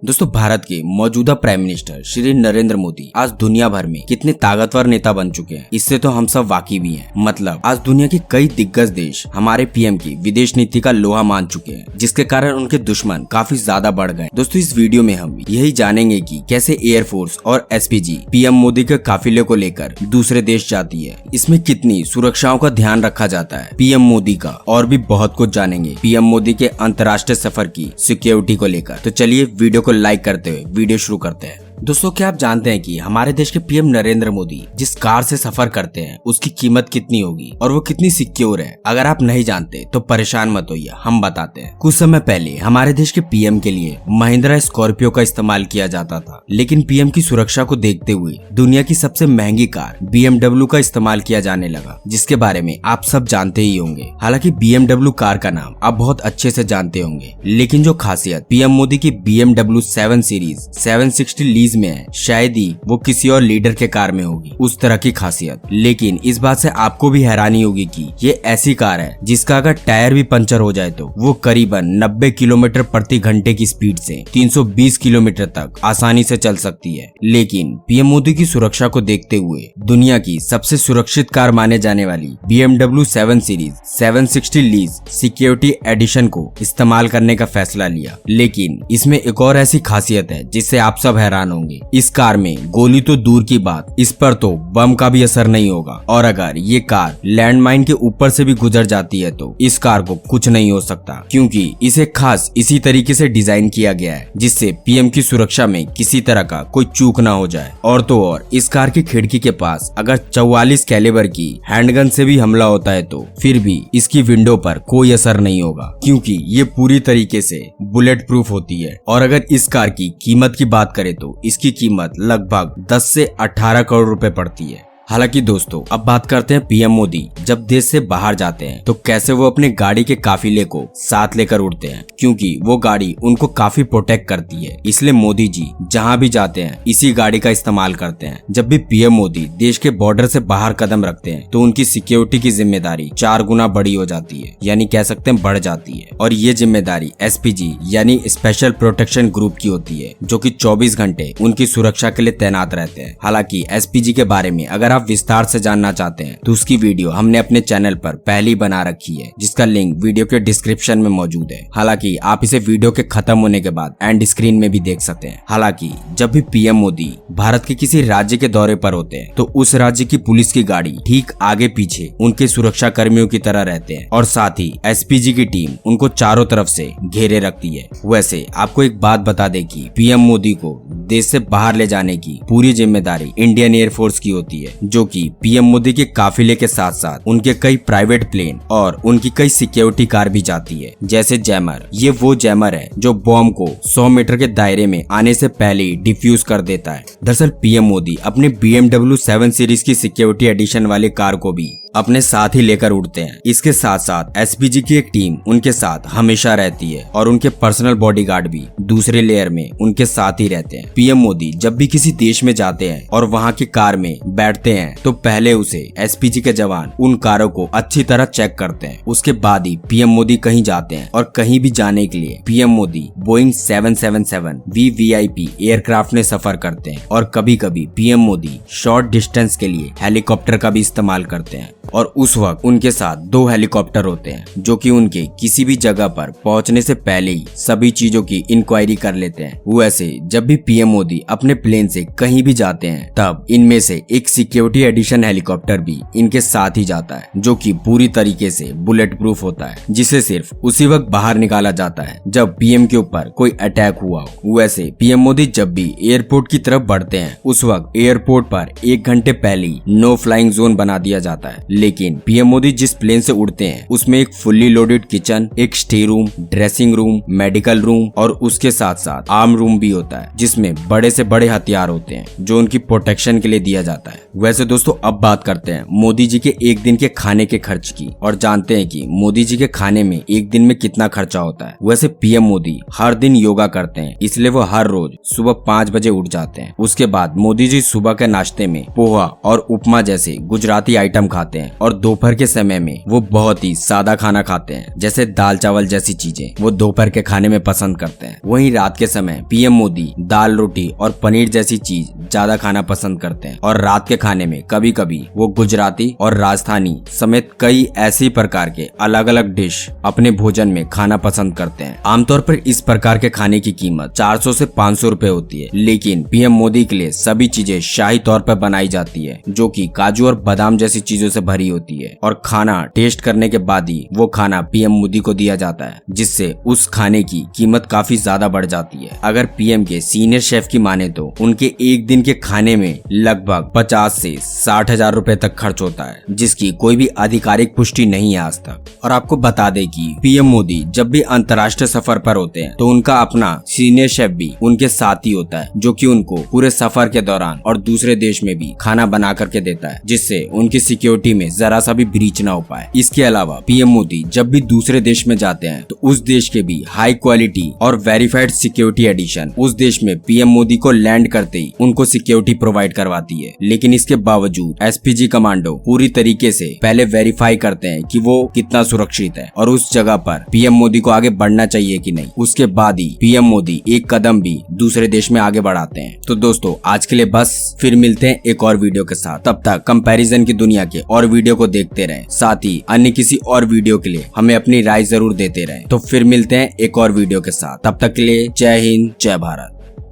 दोस्तों, भारत के मौजूदा प्राइम मिनिस्टर श्री नरेंद्र मोदी आज दुनिया भर में कितने ताकतवर नेता बन चुके हैं, इससे तो हम सब वाकिफ भी हैं। मतलब आज दुनिया के कई दिग्गज देश हमारे पीएम की विदेश नीति का लोहा मान चुके हैं, जिसके कारण उनके दुश्मन काफी ज्यादा बढ़ गए। दोस्तों, इस वीडियो में हम यही जानेंगे कि कैसे एयरफोर्स और एसपीजी पीएम मोदी के काफिले को लेकर दूसरे देश जाती है, इसमें कितनी सुरक्षाओं का ध्यान रखा जाता है पीएम मोदी का, और भी बहुत कुछ जानेंगे पीएम मोदी के अंतर्राष्ट्रीय सफर की सिक्योरिटी को लेकर। तो चलिए वीडियो को लाइक करते हुए वीडियो शुरू करते हैं। दोस्तों, क्या आप जानते हैं कि हमारे देश के पीएम नरेंद्र मोदी जिस कार से सफर करते हैं उसकी कीमत कितनी होगी और वो कितनी सिक्योर है? अगर आप नहीं जानते तो परेशान मत होइए, हम बताते हैं। कुछ समय पहले हमारे देश के पीएम के लिए महिंद्रा स्कॉर्पियो का इस्तेमाल किया जाता था, लेकिन पीएम की सुरक्षा को देखते हुए दुनिया की सबसे महंगी कार BMW का इस्तेमाल किया जाने लगा, जिसके बारे में आप सब जानते ही होंगे। हालांकि BMW कार का नाम आप बहुत अच्छे से जानते होंगे, लेकिन जो खासियत पीएम मोदी की BMW 7 सीरीज 760 में है, शायद ही वो किसी और लीडर के कार में होगी, उस तरह की खासियत। लेकिन इस बात से आपको भी हैरानी होगी कि ये ऐसी कार है जिसका अगर टायर भी पंचर हो जाए तो वो करीबन 90 किलोमीटर प्रति घंटे की स्पीड से 320 किलोमीटर तक आसानी से चल सकती है। लेकिन पीएम मोदी की सुरक्षा को देखते हुए दुनिया की सबसे सुरक्षित कार माने जाने वाली BMW 7 series 760 Li security edition को इस्तेमाल करने का फैसला लिया। लेकिन इसमें एक और ऐसी खासियत है जिससे आप सब हैरान होंगे। इस कार में गोली तो दूर की बात, इस पर तो बम का भी असर नहीं होगा, और अगर ये कार लैंडमाइन के ऊपर से भी गुजर जाती है तो इस कार को कुछ नहीं हो सकता, क्योंकि इसे खास इसी तरीके से डिजाइन किया गया है जिससे पीएम की सुरक्षा में किसी तरह का कोई चूक ना हो जाए। और तो और इस कार की खिड़की के पास अगर 44 कैलिबर की हैंडगन से भी हमला होता है तो फिर भी इसकी विंडो पर कोई असर नहीं होगा, क्योंकि ये पूरी तरीके से बुलेट प्रूफ होती है। और अगर इस कार की कीमत की बात करें तो इसकी कीमत लगभग 10 से 18 करोड़ रुपए पड़ती है। हालांकि दोस्तों, अब बात करते हैं पीएम मोदी जब देश से बाहर जाते हैं तो कैसे वो अपने गाड़ी के काफिले को साथ लेकर उड़ते हैं, क्योंकि वो गाड़ी उनको काफी प्रोटेक्ट करती है। इसलिए मोदी जी जहां भी जाते हैं इसी गाड़ी का इस्तेमाल करते हैं। जब भी पीएम मोदी देश के बॉर्डर से बाहर कदम रखते हैं तो उनकी सिक्योरिटी की जिम्मेदारी 4 गुना बड़ी हो जाती है, यानी कह सकते हैं बढ़ जाती है। और ये जिम्मेदारी एसपीजी यानी स्पेशल प्रोटेक्शन ग्रुप की होती है, जो कि 24 घंटे उनकी सुरक्षा के लिए तैनात रहते हैं। हालांकि एसपीजी के बारे में अगर आप विस्तार से जानना चाहते हैं तो उसकी वीडियो हमने अपने चैनल पर पहले ही बना रखी है, जिसका लिंक वीडियो के डिस्क्रिप्शन में मौजूद है। हालांकि आप इसे वीडियो के खत्म होने के बाद एंड स्क्रीन में भी देख सकते हैं। हालांकि जब भी पीएम मोदी भारत के किसी राज्य के दौरे पर होते हैं तो उस राज्य की पुलिस की गाड़ी ठीक आगे पीछे उनके सुरक्षा कर्मियों की तरह रहते हैं, और साथ ही एसपीजी की टीम उनको चारों तरफ से घेरे रखती है। वैसे आपको एक बात बता दें कि पीएम मोदी को देश से बाहर ले जाने की पूरी जिम्मेदारी इंडियन एयरफोर्स की होती है, जो कि पीएम मोदी के काफिले के साथ साथ उनके कई प्राइवेट प्लेन और उनकी कई सिक्योरिटी कार भी जाती है, जैसे जैमर। ये वो जैमर है जो बॉम्ब को 100 मीटर के दायरे में आने से पहले ही डिफ्यूज कर देता है। दरअसल पीएम मोदी अपने BMW 7 सीरीज की सिक्योरिटी एडिशन वाली कार को भी अपने साथ ही लेकर उड़ते हैं। इसके साथ साथ एसपीजी की एक टीम उनके साथ हमेशा रहती है, और उनके पर्सनल बॉडीगार्ड भी दूसरे लेयर में उनके साथ ही रहते हैं। पीएम मोदी जब भी किसी देश में जाते हैं और वहां की कार में बैठते हैं तो पहले उसे एसपीजी के जवान उन कारों को अच्छी तरह चेक करते हैं। उसके बाद ही पीएम मोदी कहीं जाते हैं, और कहीं भी जाने के लिए PM Modi Boeing 777 VVIP aircraft में सफर करते हैं, और कभी कभी पीएम मोदी शॉर्ट डिस्टेंस के लिए हेलीकॉप्टर का भी इस्तेमाल करते हैं। और उस वक्त उनके साथ 2 हेलीकॉप्टर होते हैं जो कि उनके किसी भी जगह पर पहुंचने से पहले ही सभी चीजों की इंक्वायरी कर लेते हैं। वैसे जब भी पीएम मोदी अपने प्लेन से कहीं भी जाते हैं तब इनमें से एक सिक्योरिटी एडिशन हेलीकॉप्टर भी इनके साथ ही जाता है, जो कि पूरी तरीके से बुलेट प्रूफ होता है, जिसे सिर्फ उसी वक्त बाहर निकाला जाता है जब पीएम के ऊपर कोई अटैक हुआ हो। वैसे पीएम मोदी जब भी एयरपोर्ट की तरफ बढ़ते हैं उस वक्त एयरपोर्ट पर 1 घंटे पहले ही नो फ्लाइंग जोन बना दिया जाता है। लेकिन पीएम मोदी जिस प्लेन से उड़ते हैं उसमें एक फुल्ली लोडेड किचन, एक stay room, dressing room, medical room और उसके साथ साथ आर्म रूम भी होता है, जिसमें बड़े से बड़े हथियार होते हैं जो उनकी प्रोटेक्शन के लिए दिया जाता है। वैसे दोस्तों, अब बात करते हैं मोदी जी के एक दिन के खाने के खर्च की, और जानते हैं कि मोदी जी के खाने में एक दिन में कितना खर्चा होता है। वैसे पीएम मोदी हर दिन योगा करते हैं, इसलिए वो हर रोज सुबह 5 बजे उठ जाते हैं। उसके बाद मोदी जी सुबह के नाश्ते में पोहा और उपमा जैसे गुजराती आइटम खाते हैं, हैं और दोपहर के समय में वो बहुत ही सादा खाना खाते हैं, जैसे दाल चावल जैसी चीजें वो दोपहर के खाने में पसंद करते हैं। वहीं रात के समय पीएम मोदी दाल रोटी और पनीर जैसी चीज ज्यादा खाना पसंद करते हैं और रात के खाने में कभी कभी वो गुजराती और राजस्थानी समेत कई ऐसी प्रकार के अलग अलग डिश अपने भोजन में खाना पसंद करते हैं। आमतौर पर इस प्रकार के खाने की कीमत 400 से 500 रुपए होती है, लेकिन पीएम मोदी के लिए सभी चीजें शाही तौर पर बनाई जाती है, जो कि काजू और बादाम जैसी चीजों से भरी होती है और खाना टेस्ट करने के बाद ही वो खाना पीएम मोदी को दिया जाता है, जिससे उस खाने की कीमत काफी ज्यादा बढ़ जाती है। अगर पीएम के सीनियर शेफ की माने तो उनके एक दिन के खाने में लगभग 50 से 60 हजार रुपए तक खर्च होता है, जिसकी कोई भी आधिकारिक पुष्टि नहीं है आज तक। और आपको बता दें कि पीएम मोदी जब भी अंतर्राष्ट्रीय सफर पर होते हैं तो उनका अपना सीनियर शेफ भी उनके साथ ही होता है, जो कि उनको पूरे सफर के दौरान और दूसरे देश में भी खाना बना करके देता है, जिससे उनकी सिक्योरिटी में जरा सा भी ब्रीच ना हो पाए। इसके अलावा पीएम मोदी जब भी दूसरे देश में जाते हैं तो उस देश के भी हाई क्वालिटी और वेरीफाइड सिक्योरिटी एडिशन उस देश में पीएम मोदी को लैंड करते ही उनको सिक्योरिटी प्रोवाइड करवाती है। लेकिन इसके बावजूद एसपीजी कमांडो पूरी तरीके से पहले वेरीफाई करते हैं कि वो कितना सुरक्षित है और उस जगह पर पीएम मोदी को आगे बढ़ना चाहिए कि नहीं। उसके बाद ही पीएम मोदी एक कदम भी दूसरे देश में आगे बढ़ाते हैं। तो दोस्तों आज के लिए बस, फिर मिलते हैं एक और वीडियो के साथ। तब तक कंपैरिजन की दुनिया के और वीडियो को देखते रहें, साथ ही अन्य किसी और वीडियो के लिए हमें अपनी राय जरूर देते रहें। तो फिर मिलते हैं एक और वीडियो के साथ, तब तक के लिए जय हिंद जय भारत।